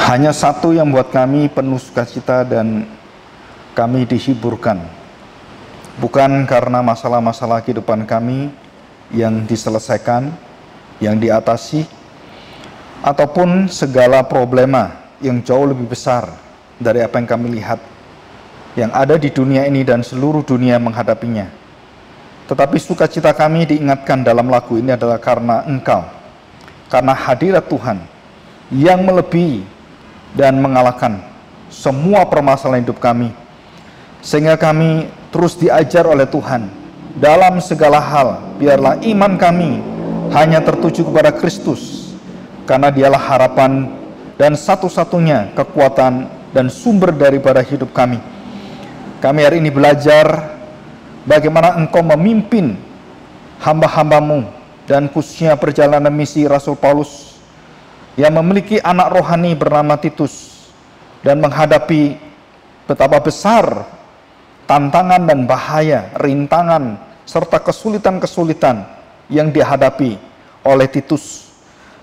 Hanya satu yang buat kami penuh sukacita dan kami dihiburkan. Bukan karena masalah-masalah kehidupan kami yang diselesaikan, yang diatasi, ataupun segala problema yang jauh lebih besar dari apa yang kami lihat, yang ada di dunia ini dan seluruh dunia menghadapinya. Tetapi sukacita kami diingatkan dalam lagu ini adalah karena Engkau, karena hadirat Tuhan yang melebihi dan mengalahkan semua permasalahan hidup kami, sehingga kami terus diajar oleh Tuhan dalam segala hal. Biarlah iman kami hanya tertuju kepada Kristus, karena Dialah harapan dan satu-satunya kekuatan dan sumber daripada hidup kami. Kami hari ini belajar bagaimana Engkau memimpin hamba-hambamu, dan khususnya perjalanan misi Rasul Paulus yang memiliki anak rohani bernama Titus, dan menghadapi betapa besar tantangan dan bahaya, rintangan, serta kesulitan-kesulitan yang dihadapi oleh Titus.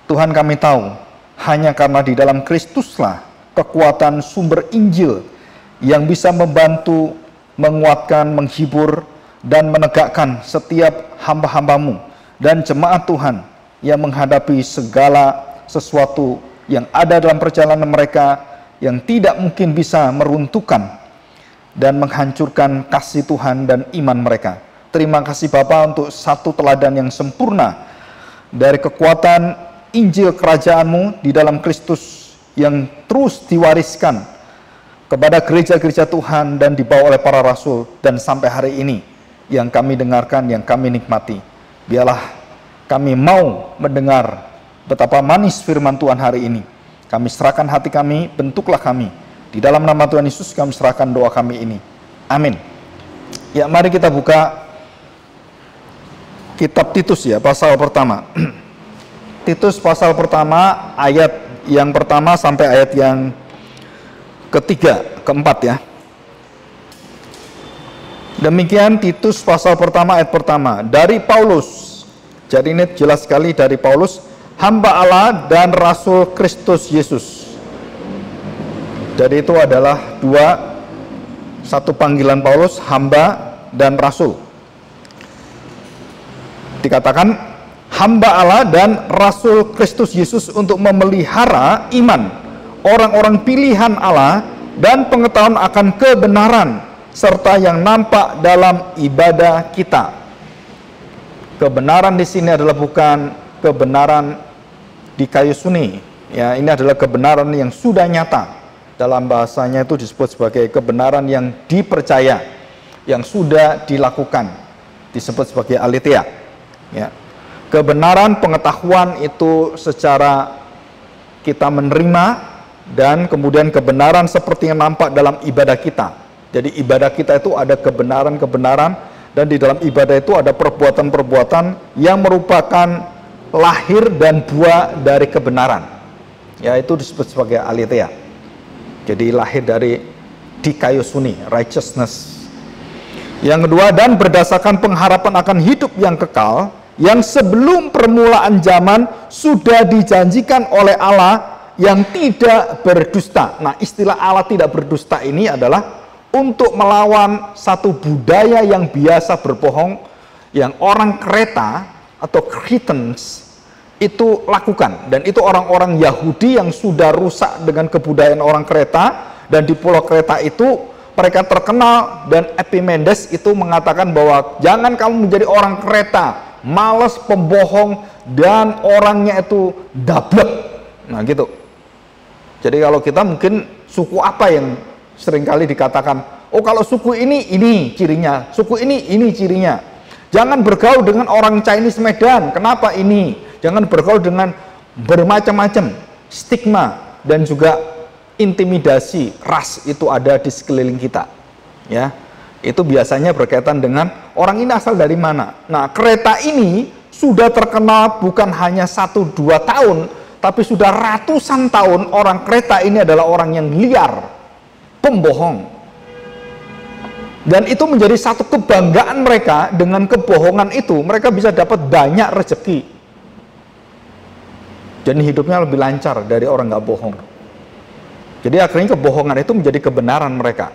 Tuhan, kami tahu hanya karena di dalam Kristuslah kekuatan sumber Injil yang bisa membantu, menguatkan, menghibur, dan menegakkan setiap hamba-hambamu dan jemaat Tuhan yang menghadapi segala sesuatu yang ada dalam perjalanan mereka yang tidak mungkin bisa meruntuhkan dan menghancurkan kasih Tuhan dan iman mereka. Terima kasih Bapa untuk satu teladan yang sempurna dari kekuatan Injil kerajaan-Mu di dalam Kristus yang terus diwariskan kepada gereja-gereja Tuhan dan dibawa oleh para rasul, dan sampai hari ini yang kami dengarkan, yang kami nikmati. Biarlah kami mau mendengar betapa manis firman Tuhan hari ini. Kami serahkan hati kami, bentuklah kami. Di dalam nama Tuhan Yesus kami serahkan doa kami ini. Amin. Ya, mari kita buka kitab Titus ya, pasal pertama. Titus pasal pertama, ayat yang pertama sampai ayat yang keempat ya. Demikian Titus pasal pertama ayat pertama. Dari Paulus, jadi ini jelas sekali dari Paulus, hamba Allah dan Rasul Kristus Yesus. Jadi itu adalah satu panggilan Paulus, hamba dan rasul. Dikatakan hamba Allah dan Rasul Kristus Yesus untuk memelihara iman orang-orang pilihan Allah dan pengetahuan akan kebenaran serta yang nampak dalam ibadah kita. Kebenaran di sini adalah bukan kebenaran di kayu suni, ya, ini adalah kebenaran yang sudah nyata. Dalam bahasanya itu disebut sebagai kebenaran yang dipercaya, yang sudah dilakukan, disebut sebagai aletheia. Ya. Kebenaran pengetahuan itu secara kita menerima, dan kemudian kebenaran seperti yang nampak dalam ibadah kita. Jadi ibadah kita itu ada kebenaran-kebenaran, dan di dalam ibadah itu ada perbuatan-perbuatan yang merupakan lahir dan buah dari kebenaran. Ya, itu disebut sebagai aletheia. Jadi lahir dari dikaiosune, righteousness. Yang kedua, dan berdasarkan pengharapan akan hidup yang kekal, yang sebelum permulaan zaman sudah dijanjikan oleh Allah yang tidak berdusta. Nah, istilah Allah tidak berdusta ini adalah untuk melawan satu budaya yang biasa berbohong, yang orang Kreta atau Cretans itu lakukan. Dan itu orang-orang Yahudi yang sudah rusak dengan kebudayaan orang Kreta, dan di pulau Kreta itu mereka terkenal, dan Epimendes itu mengatakan bahwa jangan kamu menjadi orang Kreta, malas, pembohong, dan orangnya itu dablek. Nah gitu. Jadi kalau kita mungkin suku apa yang seringkali dikatakan, oh kalau suku ini cirinya, suku ini cirinya. Jangan bergaul dengan orang Chinese Medan, kenapa ini? Jangan bergaul dengan bermacam-macam stigma dan juga intimidasi ras itu ada di sekeliling kita. Ya, itu biasanya berkaitan dengan orang ini asal dari mana. Nah, Kreta ini sudah terkenal bukan hanya 1-2 tahun, tapi sudah ratusan tahun. Orang Kreta ini adalah orang yang liar, pembohong. Dan itu menjadi satu kebanggaan mereka. Dengan kebohongan itu mereka bisa dapat banyak rezeki. Dan hidupnya lebih lancar dari orang nggak bohong. Jadi akhirnya kebohongan itu menjadi kebenaran mereka.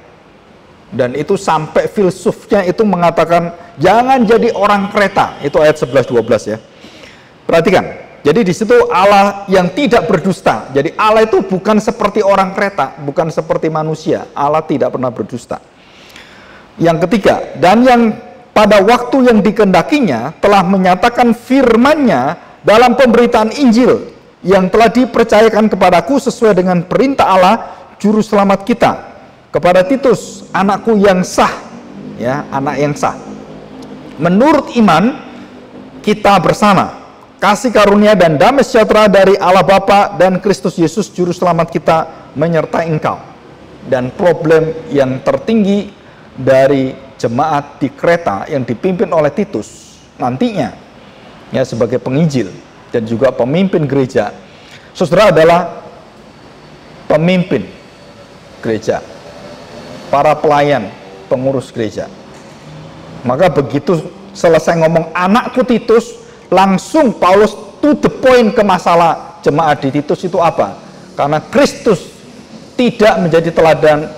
Dan itu sampai filsufnya itu mengatakan jangan jadi orang Kreta. Itu ayat 11-12 ya. Perhatikan. Jadi di situ Allah yang tidak berdusta. Jadi Allah itu bukan seperti orang Kreta, bukan seperti manusia. Allah tidak pernah berdusta. Yang ketiga, dan yang pada waktu yang dikehendakinya telah menyatakan firman-Nya dalam pemberitaan Injil yang telah dipercayakan kepadaku sesuai dengan perintah Allah juru selamat kita, kepada Titus, anakku yang sah, ya, anak yang sah. Menurut iman kita bersama, kasih karunia dan damai sejahtera dari Allah Bapa dan Kristus Yesus juru selamat kita menyertai engkau. Dan problem yang tertinggi dari jemaat di Kreta yang dipimpin oleh Titus nantinya, ya, sebagai penginjil dan juga pemimpin gereja, saudara, adalah pemimpin gereja, para pelayan, pengurus gereja. Maka begitu selesai ngomong anakku Titus, langsung Paulus to the point ke masalah jemaat di Titus itu apa? Karena Kristus tidak menjadi teladan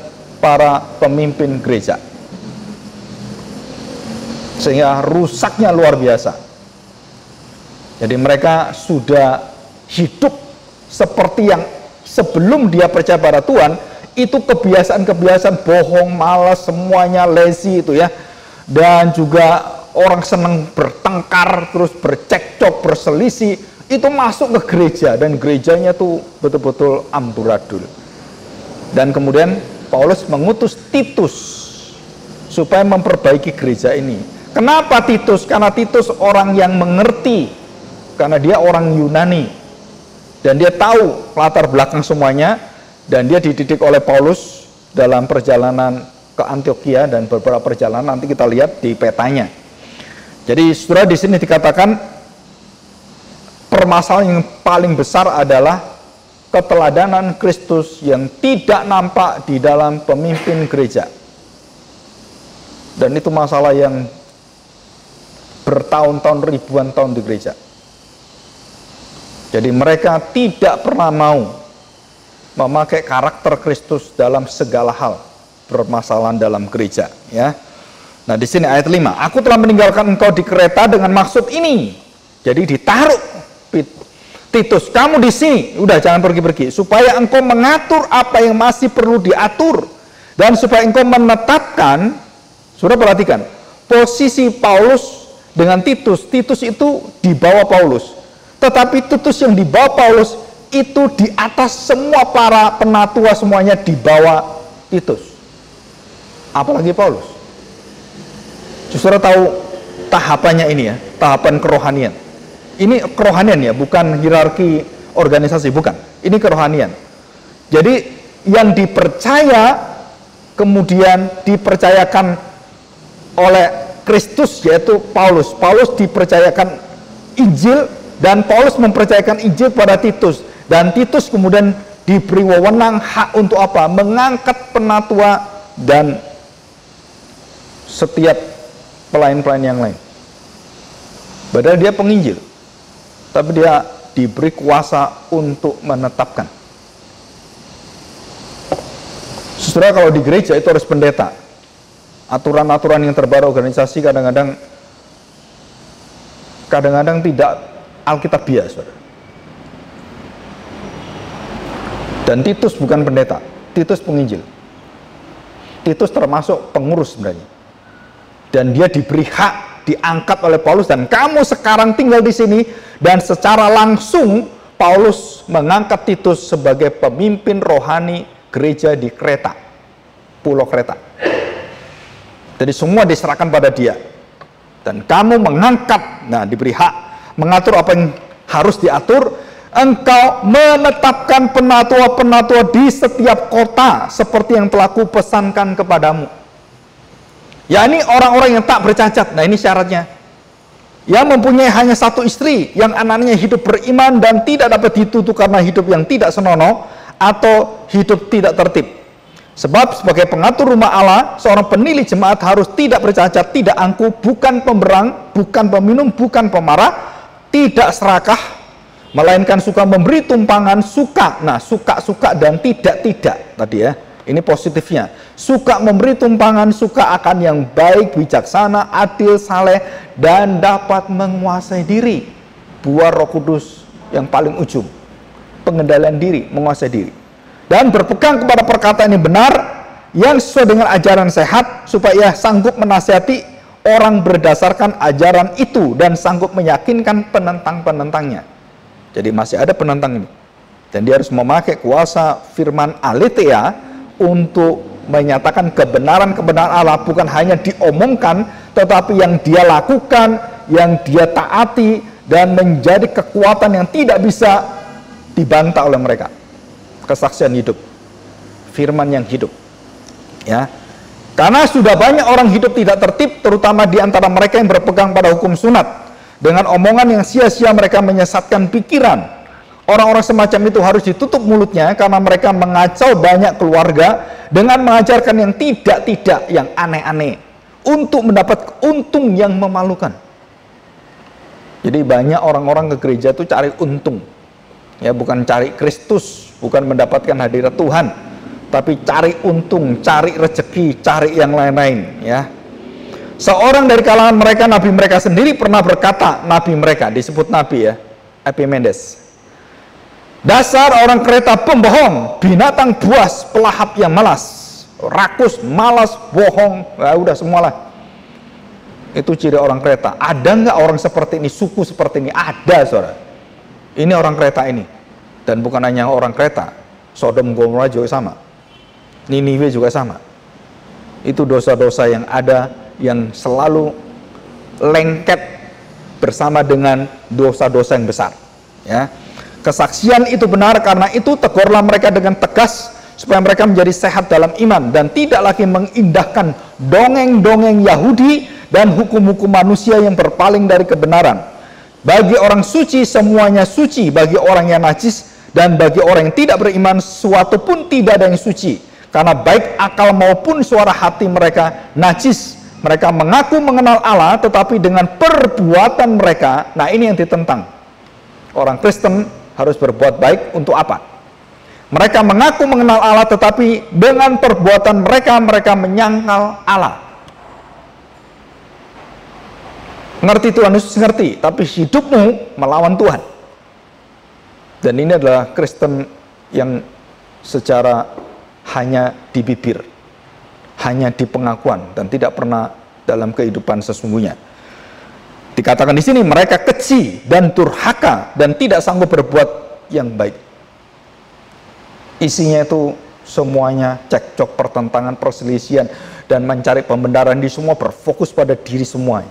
para pemimpin gereja, sehingga rusaknya luar biasa. Jadi mereka sudah hidup seperti yang sebelum dia percaya pada Tuhan. Itu kebiasaan-kebiasaan bohong, malas, semuanya lazy itu ya. Dan juga orang senang bertengkar, terus bercekcok, berselisih, itu masuk ke gereja, dan gerejanya tuh betul-betul amburadul. Dan kemudian Paulus mengutus Titus supaya memperbaiki gereja ini. Kenapa Titus? Karena Titus orang yang mengerti, karena dia orang Yunani, dan dia tahu latar belakang semuanya. Dan dia dididik oleh Paulus dalam perjalanan ke Antioquia dan beberapa perjalanan nanti kita lihat di petanya. Jadi saudara, di sini dikatakan permasalahan yang paling besar adalah keteladanan Kristus yang tidak nampak di dalam pemimpin gereja. Dan itu masalah yang bertahun-tahun, ribuan tahun di gereja. Jadi mereka tidak pernah mau memakai karakter Kristus dalam segala hal permasalahan dalam gereja, ya. Nah, di sini ayat 5, aku telah meninggalkan engkau di Kreta dengan maksud ini. Jadi ditaruh Titus, kamu di sini, udah jangan pergi-pergi, supaya engkau mengatur apa yang masih perlu diatur, dan supaya engkau menetapkan. Sudah perhatikan posisi Paulus dengan Titus. Titus itu di bawah Paulus, tetapi Titus yang di bawah Paulus itu di atas semua para penatua, semuanya di bawah Titus. Apalagi Paulus. Saudara tahu tahapannya ini ya, tahapan kerohanian. Ini kerohanian ya, bukan hierarki organisasi, bukan. Ini kerohanian. Jadi yang dipercaya kemudian dipercayakan oleh Kristus, yaitu Paulus. Paulus dipercayakan Injil, dan Paulus mempercayakan Injil pada Titus. Dan Titus kemudian diberi wewenang hak untuk apa? Mengangkat penatua dan setiap pelayan-pelayan yang lain. Padahal dia penginjil, tapi dia diberi kuasa untuk menetapkan. Saudara, kalau di gereja itu harus pendeta. Aturan-aturan yang terbaru organisasi kadang-kadang tidak alkitabiah, saudara. Dan Titus bukan pendeta, Titus penginjil. Titus termasuk pengurus sebenarnya. Dan dia diberi hak, diangkat oleh Paulus, dan kamu sekarang tinggal di sini, dan secara langsung Paulus mengangkat Titus sebagai pemimpin rohani gereja di Kreta, Pulau Kreta. Jadi semua diserahkan pada dia. Dan kamu mengangkat, nah diberi hak, mengatur apa yang harus diatur. Engkau menetapkan penatua-penatua di setiap kota seperti yang telah kupesankan kepadamu. Ya, ini orang-orang yang tak bercacat. Nah, ini syaratnya. Yang mempunyai hanya satu istri, yang anaknya hidup beriman dan tidak dapat dituduh karena hidup yang tidak senonoh atau hidup tidak tertib. Sebab sebagai pengatur rumah Allah, seorang penilai jemaat harus tidak bercacat, tidak angkuh, bukan pemberang, bukan peminum, bukan pemarah, tidak serakah, melainkan suka memberi tumpangan, suka. Nah, suka dan tidak tadi ya. Ini positifnya. Suka memberi tumpangan, suka akan yang baik, bijaksana, adil, saleh, dan dapat menguasai diri. Buah Roh Kudus yang paling ujung. Pengendalian diri, menguasai diri. Dan berpegang kepada perkataan yang benar, yang sesuai dengan ajaran sehat, supaya sanggup menasihati orang berdasarkan ajaran itu, dan sanggup meyakinkan penentang-penentangnya. Jadi masih ada penentang ini. Dan dia harus memakai kuasa firman aletheia untuk menyatakan kebenaran-kebenaran Allah, bukan hanya diomongkan, tetapi yang dia lakukan, yang dia taati, dan menjadi kekuatan yang tidak bisa dibantah oleh mereka. Kesaksian hidup, firman yang hidup, ya. Karena sudah banyak orang hidup tidak tertib, terutama di antara mereka yang berpegang pada hukum sunat. Dengan omongan yang sia-sia mereka menyesatkan pikiran. Orang-orang semacam itu harus ditutup mulutnya, karena mereka mengacau banyak keluarga dengan mengajarkan yang tidak-tidak, yang aneh-aneh, untuk mendapat untung yang memalukan. Jadi banyak orang-orang ke gereja itu cari untung, ya, bukan cari Kristus, bukan mendapatkan hadirat Tuhan, tapi cari untung, cari rezeki, cari yang lain-lain, ya. Seorang dari kalangan mereka, nabi mereka sendiri pernah berkata, nabi mereka disebut nabi, ya, Epimenes, dasar orang Kreta pembohong, binatang buas, pelahap yang malas, rakus, malas, bohong, ya udah semualah. Itu ciri orang Kreta. Ada nggak orang seperti ini, suku seperti ini? Ada, saudara. Ini orang Kreta ini. Dan bukan hanya orang Kreta, Sodom Gomora juga sama, Niniwe juga sama. Itu dosa-dosa yang ada, yang selalu lengket bersama dengan dosa-dosa yang besar, ya. Kesaksian itu benar, karena itu tegurlah mereka dengan tegas, supaya mereka menjadi sehat dalam iman, dan tidak lagi mengindahkan dongeng-dongeng Yahudi dan hukum-hukum manusia yang berpaling dari kebenaran. Bagi orang suci semuanya suci, bagi orang yang najis dan bagi orang yang tidak beriman sesuatu pun tidak ada yang suci, karena baik akal maupun suara hati mereka najis. Mereka mengaku mengenal Allah, tetapi dengan perbuatan mereka, nah ini yang ditentang. Orang Kristen harus berbuat baik untuk apa? Mereka mengaku mengenal Allah, tetapi dengan perbuatan mereka, mereka menyangkal Allah. Ngerti Tuhan Yesus, ngerti, tapi hidupmu melawan Tuhan. Dan ini adalah Kristen yang secara hanya di bibir, hanya di pengakuan, dan tidak pernah dalam kehidupan sesungguhnya. Dikatakan di sini mereka keji dan durhaka dan tidak sanggup berbuat yang baik. Isinya itu semuanya cekcok, pertentangan, perselisihan, dan mencari pembenaran di semua, berfokus pada diri semua.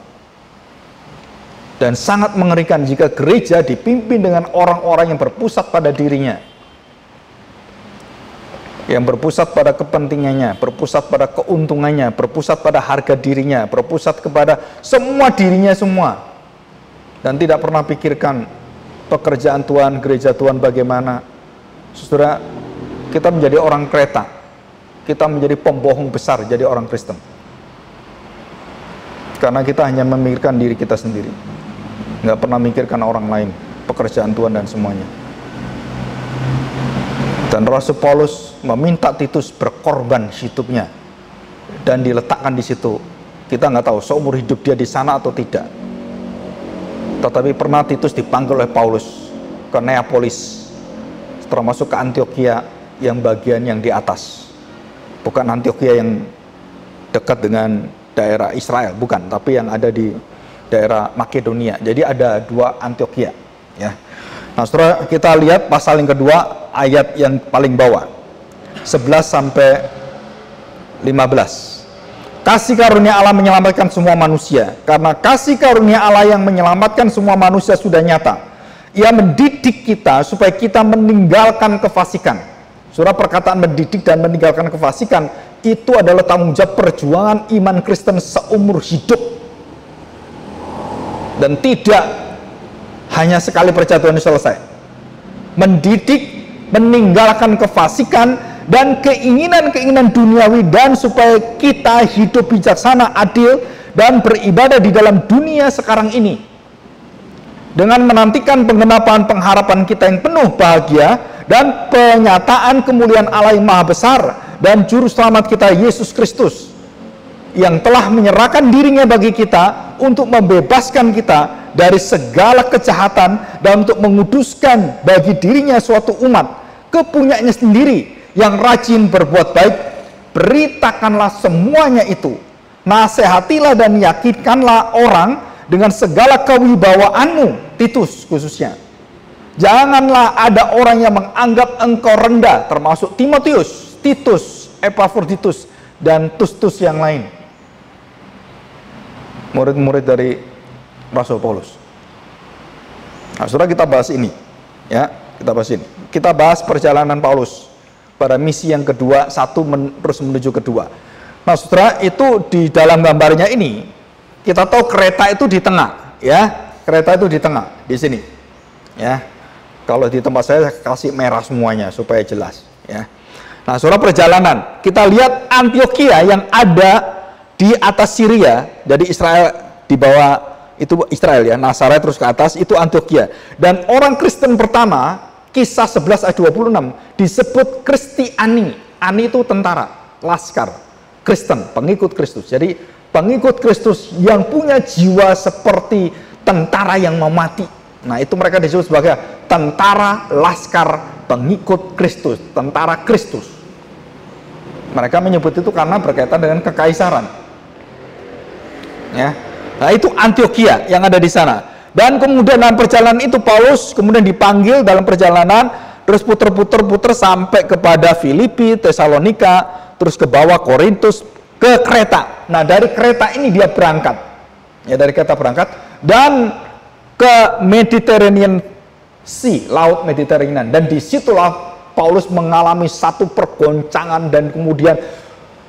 Dan sangat mengerikan jika gereja dipimpin dengan orang-orang yang berpusat pada dirinya, yang berpusat pada kepentingannya, berpusat pada keuntungannya, berpusat pada harga dirinya, berpusat kepada semua dirinya semua, dan tidak pernah pikirkan pekerjaan Tuhan, gereja Tuhan bagaimana. Saudara, kita menjadi orang Kreta, kita menjadi pembohong besar jadi orang Kristen, karena kita hanya memikirkan diri kita sendiri, nggak pernah memikirkan orang lain, pekerjaan Tuhan dan semuanya. Dan Rasul Paulus meminta Titus berkorban hidupnya dan diletakkan di situ. Kita nggak tahu seumur hidup dia di sana atau tidak. Tetapi pernah Titus dipanggil oleh Paulus ke Neapolis, termasuk ke Antioquia yang bagian yang di atas. Bukan Antioquia yang dekat dengan daerah Israel, bukan, tapi yang ada di daerah Makedonia. Jadi ada dua Antioquia, ya. Nah, saudara, kita lihat pasal yang kedua, ayat yang paling bawah, 11 sampai 15. Kasih karunia Allah menyelamatkan semua manusia. Karena kasih karunia Allah yang menyelamatkan semua manusia sudah nyata. Ia mendidik kita supaya kita meninggalkan kefasikan. Saudara, perkataan mendidik dan meninggalkan kefasikan itu adalah tanggung jawab perjuangan iman Kristen seumur hidup. Dan tidak hanya sekali percaya Tuhan selesai. Mendidik, meninggalkan kefasikan dan keinginan-keinginan duniawi, dan supaya kita hidup bijaksana, adil, dan beribadah di dalam dunia sekarang ini. dengan menantikan penggenapan pengharapan kita yang penuh bahagia dan penyataan kemuliaan Allah yang maha besar dan juru selamat kita Yesus Kristus, yang telah menyerahkan dirinya bagi kita untuk membebaskan kita dari segala kejahatan dan untuk menguduskan bagi dirinya suatu umat kepunyaannya sendiri yang rajin berbuat baik. Beritakanlah semuanya itu, nasihatilah dan yakinkanlah orang dengan segala kewibawaanmu, Titus khususnya. Janganlah ada orang yang menganggap engkau rendah, termasuk Timotius, Titus, Epafroditus, dan Tustus yang lain, murid-murid dari Rasul Paulus. Nah, saudara, kita bahas ini, ya, kita bahas ini. Kita bahas perjalanan Paulus pada misi yang kedua, terus menuju kedua. Nah, saudara, itu di dalam gambarnya ini, kita tahu kereta itu di tengah, ya, kereta itu di tengah, di sini, ya. Kalau di tempat saya kasih merah semuanya supaya jelas, ya. Nah, saudara, perjalanan, kita lihat Antioquia yang ada di atas Syria, jadi Israel di bawah itu Israel, ya, Nazaret terus ke atas itu Antioquia. Dan orang Kristen pertama, Kisah 11 ayat 26 disebut Kristiani. Ani itu tentara, laskar, Kristen, pengikut Kristus. Jadi pengikut Kristus yang punya jiwa seperti tentara yang mau mati. Nah, itu mereka disebut sebagai tentara laskar pengikut Kristus, tentara Kristus. Mereka menyebut itu karena berkaitan dengan kekaisaran. Ya. Nah, itu Antioquia yang ada di sana. Dan kemudian dalam perjalanan itu Paulus kemudian dipanggil dalam perjalanan, terus puter-puter sampai kepada Filipi, Tesalonika, terus ke bawah Korintus, ke Kreta. Nah, dari Kreta ini dia berangkat. Ya, dari Kreta berangkat dan ke Mediterranean Sea, Laut Mediterranean. Dan disitulah Paulus mengalami satu pergoncangan dan kemudian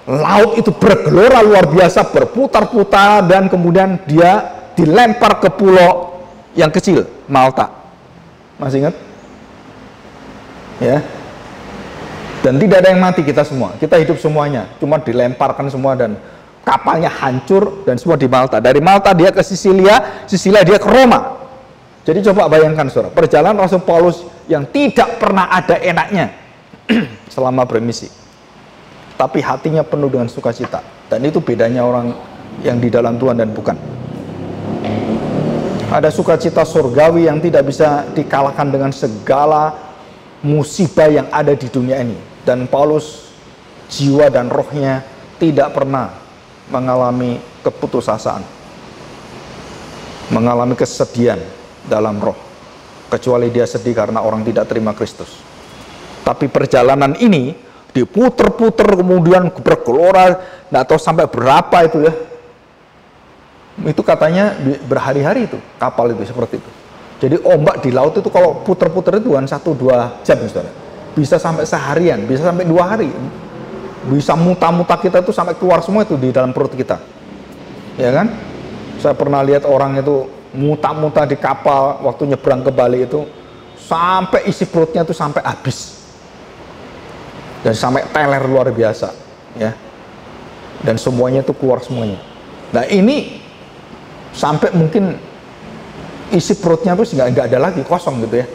laut itu bergelora luar biasa, berputar-putar, dan kemudian dia dilempar ke pulau yang kecil, Malta. Masih ingat? Ya. Dan tidak ada yang mati, kita semua. Kita hidup semuanya, cuma dilemparkan semua dan kapalnya hancur dan semua di Malta. Dari Malta dia ke Sisilia, Sisilia dia ke Roma. Jadi coba bayangkan, saudara, perjalanan Rasul Paulus yang tidak pernah ada enaknya selama bermisi. Tapi hatinya penuh dengan sukacita. Dan itu bedanya orang yang di dalam Tuhan dan bukan. Ada sukacita surgawi yang tidak bisa dikalahkan dengan segala musibah yang ada di dunia ini. Dan Paulus, jiwa dan rohnya tidak pernah mengalami keputusasaan, mengalami kesedihan dalam roh, kecuali dia sedih karena orang tidak terima Kristus. Tapi perjalanan ini diputer-puter kemudian bergelora, nggak tahu sampai berapa itu, ya. Itu katanya berhari-hari itu kapal itu seperti itu. Jadi ombak di laut itu kalau puter-puter itu kan 1-2 jam, saudara. Bisa sampai seharian, bisa sampai 2 hari. Bisa muta-muta kita itu sampai keluar semua itu di dalam perut kita. Ya kan? Saya pernah lihat orang itu muta-muta di kapal waktu nyebrang ke Bali itu sampai isi perutnya itu sampai habis. Dan sampai teler luar biasa, ya. Dan semuanya itu keluar semuanya. Nah, ini sampai mungkin isi perutnya terus nggak ada lagi, kosong gitu, ya.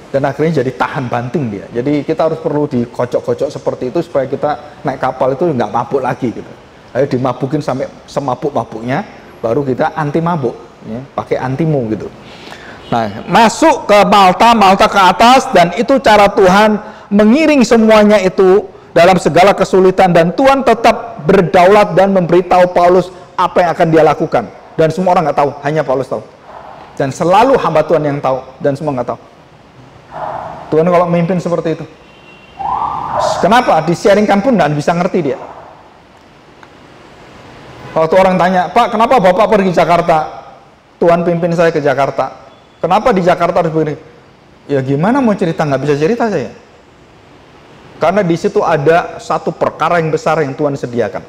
Dan akhirnya jadi tahan banting dia. Jadi kita harus perlu dikocok-kocok seperti itu supaya kita naik kapal itu nggak mabuk lagi gitu. Ayo dimabukin sampai semabuk-mabuknya, baru kita anti mabuk, ya, pakai antimo gitu. Nah, masuk ke Malta ke atas, dan itu cara Tuhan mengiring semuanya itu dalam segala kesulitan, dan Tuhan tetap berdaulat dan memberitahu Paulus apa yang akan dia lakukan. Dan semua orang nggak tahu, hanya Paulus tahu. Dan selalu hamba Tuhan yang tahu, dan semua nggak tahu. Tuhan kalau memimpin seperti itu. Kenapa? Disiaringkan pun nggak bisa ngerti dia. Waktu orang tanya, Pak, kenapa Bapak pergi Jakarta? Tuhan pimpin saya ke Jakarta. Kenapa di Jakarta harus begini? Ya gimana mau cerita, nggak bisa cerita saya. Karena di situ ada satu perkara yang besar yang Tuhan sediakan.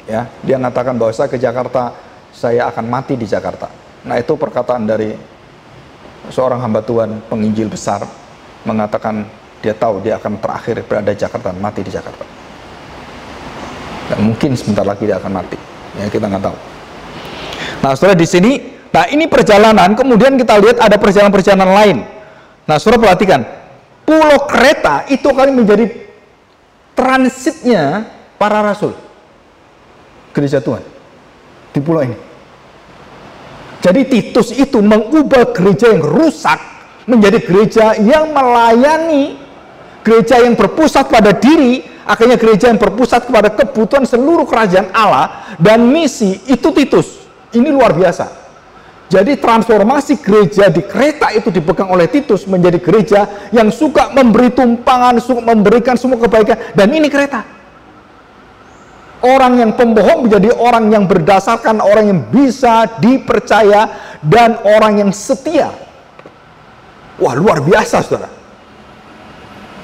Ya, dia mengatakan bahwa saya ke Jakarta, saya akan mati di Jakarta. Nah, itu perkataan dari seorang hamba Tuhan, penginjil besar, mengatakan dia tahu dia akan terakhir berada di Jakarta, mati di Jakarta. Dan mungkin sebentar lagi dia akan mati. Ya, kita nggak tahu. Nah, setelah di sini Nah, ini perjalanan, kemudian kita lihat ada perjalanan-perjalanan lain. Nah, saudara perhatikan, pulau Kreta itu akan menjadi transitnya para rasul gereja Tuhan di pulau ini. Jadi Titus itu mengubah gereja yang rusak menjadi gereja yang melayani, gereja yang berpusat pada diri, akhirnya gereja yang berpusat kepada kebutuhan seluruh kerajaan Allah dan misi. Itu Titus. Ini luar biasa. Jadi transformasi gereja di Kreta itu dipegang oleh Titus menjadi gereja yang suka memberi tumpangan, suka memberikan semua kebaikan, dan ini Kreta. Orang yang pembohong menjadi orang yang berdasarkan, orang yang bisa dipercaya, dan orang yang setia. Wah, luar biasa, saudara.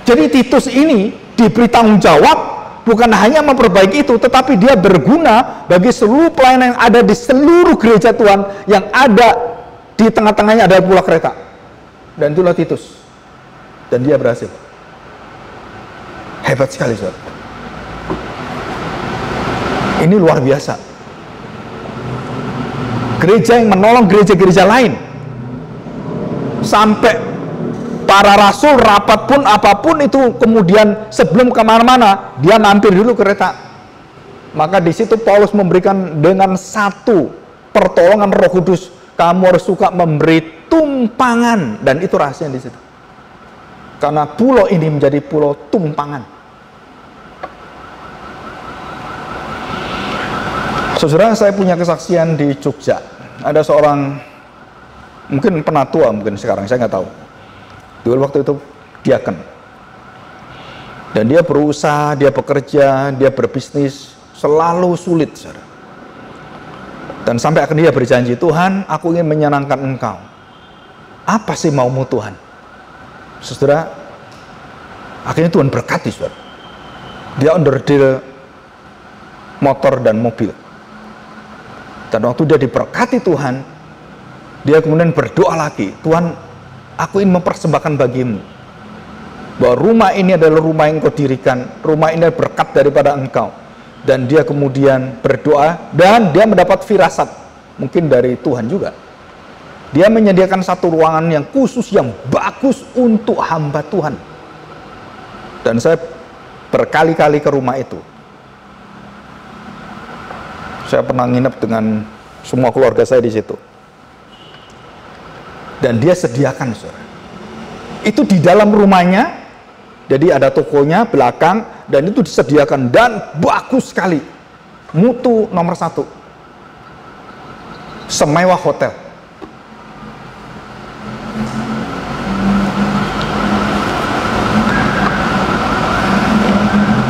Jadi Titus ini diberi tanggung jawab, bukan hanya memperbaiki itu, tetapi dia berguna bagi seluruh pelayanan yang ada di seluruh gereja Tuhan, yang ada di tengah-tengahnya adalah pulau Kreta. Dan itulah Titus. Dan dia berhasil. Hebat sekali, saudara. Ini luar biasa. Gereja yang menolong gereja-gereja lain. Sampai para rasul rapat pun apapun itu, kemudian sebelum kemana-mana dia mampir dulu ke Kreta. Maka di situ Paulus memberikan dengan satu pertolongan Roh Kudus, kamu harus suka memberi tumpangan, dan itu rahasia di situ. Karena pulau ini menjadi pulau tumpangan. Saudara, saya punya kesaksian di Jogja. Ada seorang, mungkin penatua, mungkin sekarang, saya nggak tahu. Dulu waktu itu diaken. Dan dia berusaha, dia bekerja, dia berbisnis, selalu sulit, saudara. Dan sampai akhirnya dia berjanji, Tuhan, aku ingin menyenangkan Engkau. Apa sih maumu Tuhan? Saudara, akhirnya Tuhan berkati, saudara. Dia onderdil motor dan mobil. Dan waktu dia diberkati Tuhan, dia kemudian berdoa lagi, Tuhan, aku ingin mempersembahkan bagimu, bahwa rumah ini adalah rumah yang Kau dirikan, rumah ini adalah berkat daripada Engkau. Dan dia kemudian berdoa, dan dia mendapat firasat, mungkin dari Tuhan juga. Dia menyediakan satu ruangan yang khusus, yang bagus untuk hamba Tuhan. Dan saya berkali-kali ke rumah itu. Saya pernah nginep dengan semua keluarga saya di situ. Dan dia sediakan, saudara. Itu di dalam rumahnya, jadi ada tokonya belakang, dan itu disediakan, dan bagus sekali. Mutu nomor 1. Semewah hotel.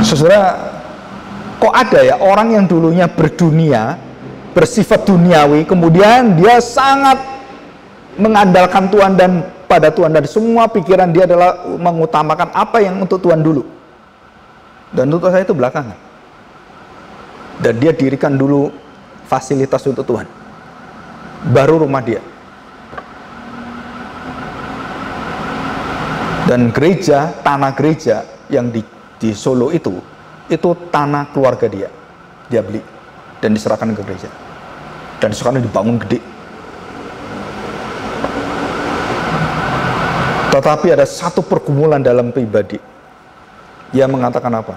Saudara, kok ada ya orang yang dulunya berdunia, bersifat duniawi, kemudian dia sangat mengandalkan Tuhan dan pada Tuhan, dan semua pikiran dia adalah mengutamakan apa yang untuk Tuhan dulu. Dan untuk saya itu belakangan. Dan dia dirikan dulu fasilitas untuk Tuhan, baru rumah dia. Dan gereja, tanah gereja yang di Solo itu tanah keluarga dia. Dia beli dan diserahkan ke gereja. Dan sekarang dibangun gede. Tetapi ada satu pergumulan dalam pribadi. Dia mengatakan apa?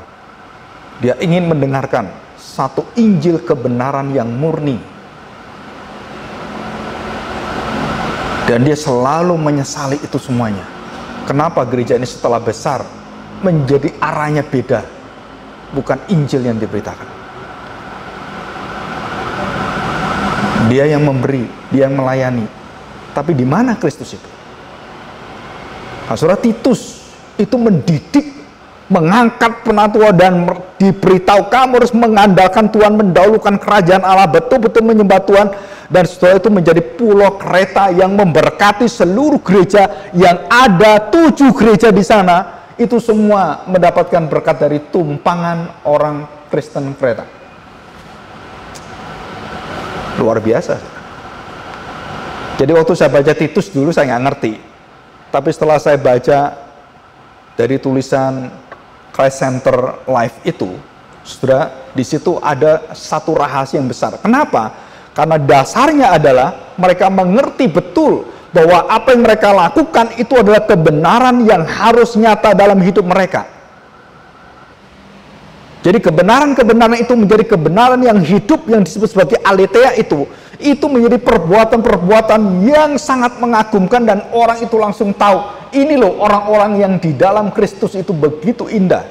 Dia ingin mendengarkan satu Injil kebenaran yang murni. Dan dia selalu menyesali itu semuanya. Kenapa gereja ini setelah besar menjadi arahnya beda? Bukan Injil yang diberitakan. Dia yang memberi, dia yang melayani. Tapi di mana Kristus itu? Nah, saudara, Titus itu mendidik, mengangkat penatua, dan diberitahu kamu harus mengandalkan Tuhan, mendahulukan kerajaan Allah, betul-betul menyembah Tuhan. Dan setelah itu menjadi pulau Kreta yang memberkati seluruh gereja yang ada 7 gereja di sana. Itu semua mendapatkan berkat dari tumpangan orang Kristen Kreta. Luar biasa. Jadi waktu saya baca Titus dulu saya nggak ngerti. Tapi setelah saya baca dari tulisan Christ Center Life itu, saudara, di situ ada satu rahasia yang besar. Kenapa? Karena dasarnya adalah mereka mengerti betul bahwa apa yang mereka lakukan itu adalah kebenaran yang harus nyata dalam hidup mereka. Jadi kebenaran-kebenaran itu menjadi kebenaran yang hidup, yang disebut sebagai aletheia itu menjadi perbuatan-perbuatan yang sangat mengagumkan, dan orang itu langsung tahu, ini loh orang-orang yang di dalam Kristus itu begitu indah.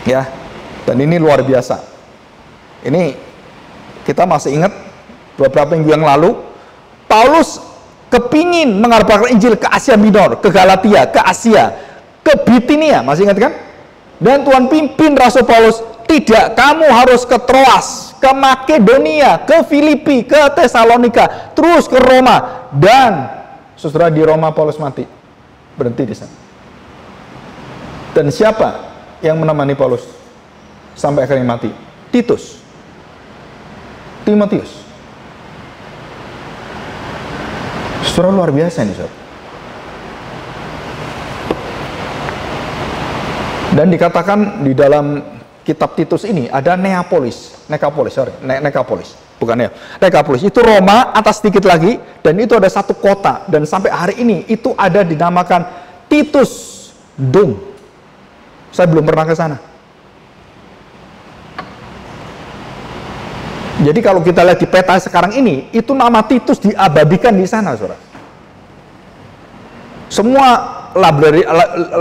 Ya, dan ini luar biasa. Ini kita masih ingat beberapa minggu yang lalu, Paulus kepingin mengabarkan Injil ke Asia Minor, ke Galatia, ke Asia, ke Bitinia, masih ingat kan? Dan Tuhan pimpin Rasul Paulus, tidak, kamu harus ke Troas, ke Makedonia, ke Filipi, ke Tesalonika, terus ke Roma. Dan saudara, di Roma Paulus mati, berhenti di sana. Dan siapa yang menemani Paulus sampai akhirnya mati? Timotius. Saudara, luar biasa ini, saudara. Dan dikatakan di dalam kitab Titus ini ada Nekapolis, itu Roma atas sedikit lagi, dan itu ada satu kota, dan sampai hari ini itu ada dinamakan Titus Dome. Saya belum pernah ke sana. Jadi kalau kita lihat di peta sekarang ini, itu nama Titus diabadikan di sana, saudara. Semua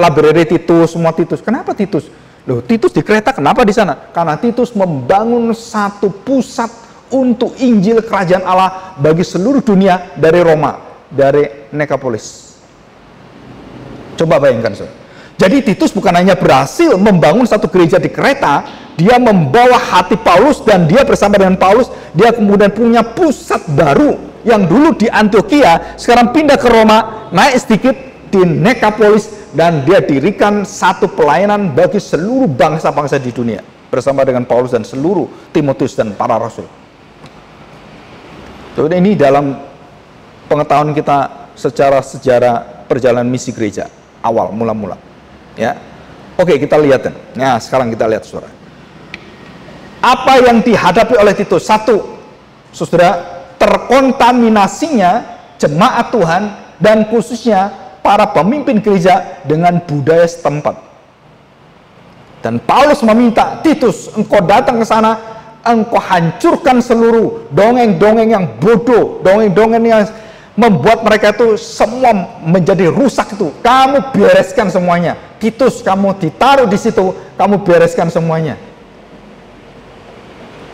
library Titus, semua Titus. Kenapa Titus? Loh, Titus di Kreta, kenapa di sana? Karena Titus membangun satu pusat untuk Injil Kerajaan Allah bagi seluruh dunia dari Roma, dari Nekapolis. Coba bayangkan, saudara. Jadi Titus bukan hanya berhasil membangun satu gereja di Kreta, dia membawa hati Paulus, dan dia bersama dengan Paulus, dia kemudian punya pusat baru yang dulu di Antioquia, sekarang pindah ke Roma, naik sedikit di Nekapolis, dan dia dirikan satu pelayanan bagi seluruh bangsa-bangsa di dunia bersama dengan Paulus dan seluruh Timotius dan para rasul. Jadi ini dalam pengetahuan kita secara sejarah perjalanan misi gereja awal mula-mula. Ya, oke, kita lihat. Nah, sekarang kita lihat, saudara. Apa yang dihadapi oleh Titus? Satu, saudara, terkontaminasinya jemaat Tuhan dan khususnya para pemimpin gereja dengan budaya setempat. Dan Paulus meminta, Titus, engkau datang ke sana, engkau hancurkan seluruh dongeng-dongeng yang bodoh, dongeng-dongeng yang membuat mereka itu semua menjadi rusak itu. Kamu bereskan semuanya. Titus, kamu ditaruh di situ, kamu bereskan semuanya.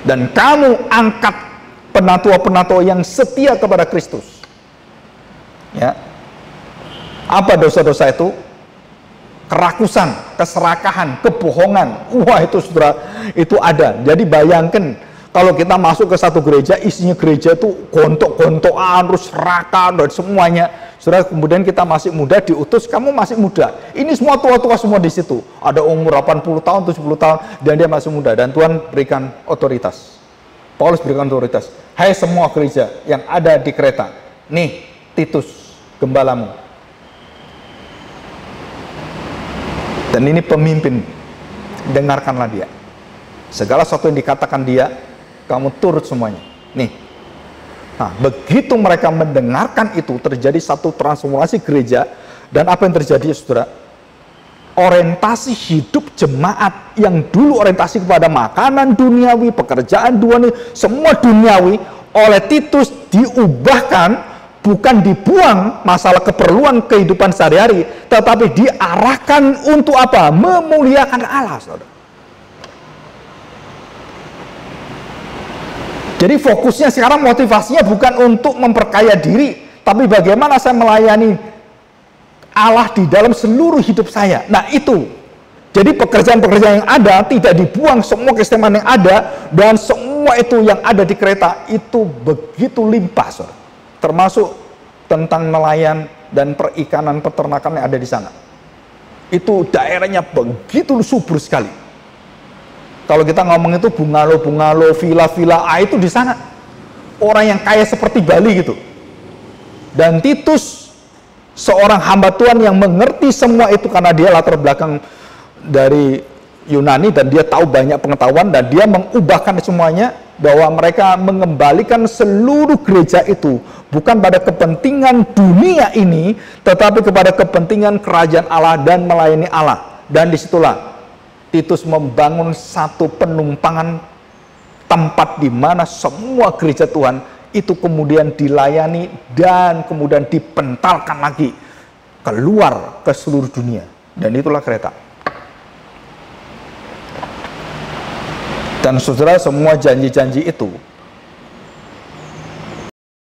Dan kamu angkat penatua-penatua yang setia kepada Kristus. Ya. Apa dosa-dosa itu? Kerakusan, keserakahan, kebohongan. Wah, itu saudara, itu ada. Jadi bayangkan kalau kita masuk ke satu gereja, isinya gereja itu gontok-gontokan, terus serakah dan semuanya. Saudara, kemudian kita masih muda diutus, kamu masih muda. Ini semua tua-tua semua di situ. Ada umur 80 tahun, 70 tahun, dan dia masih muda. Dan Tuhan berikan otoritas. Paulus berikan otoritas. Hai semua gereja yang ada di Kreta, nih Titus, gembalamu. Dan ini pemimpin, dengarkanlah dia. Segala sesuatu yang dikatakan dia, kamu turut semuanya. Nih. Nah, begitu mereka mendengarkan itu, terjadi satu transformasi gereja. Dan apa yang terjadi, saudara? Orientasi hidup jemaat yang dulu orientasi kepada makanan duniawi, pekerjaan duniawi, semua duniawi, oleh Titus diubahkan, bukan dibuang masalah keperluan kehidupan sehari-hari, tetapi diarahkan untuk apa? Memuliakan Allah, saudara. Jadi fokusnya sekarang, motivasinya bukan untuk memperkaya diri, tapi bagaimana saya melayani Allah di dalam seluruh hidup saya. Nah itu, jadi pekerjaan-pekerjaan yang ada tidak dibuang, semua keistimewaan yang ada, dan semua itu yang ada di Kreta itu begitu limpah, saudara. Termasuk tentang nelayan dan perikanan, peternakan yang ada di sana. Itu daerahnya begitu subur sekali. Kalau kita ngomong itu bungalow-bungalow, villa-villa, itu di sana. Orang yang kaya seperti Bali gitu. Dan Titus, seorang hamba Tuhan yang mengerti semua itu karena dia latar belakang dari Yunani dan dia tahu banyak pengetahuan dan dia mengubahkan semuanya. bahwa mereka mengembalikan seluruh gereja itu bukan pada kepentingan dunia ini, tetapi kepada kepentingan kerajaan Allah dan melayani Allah. Dan disitulah Titus membangun satu penumpangan, tempat di mana semua gereja Tuhan itu kemudian dilayani dan kemudian dipentalkan lagi keluar ke seluruh dunia. Dan itulah kereta. Dan saudara, semua janji-janji itu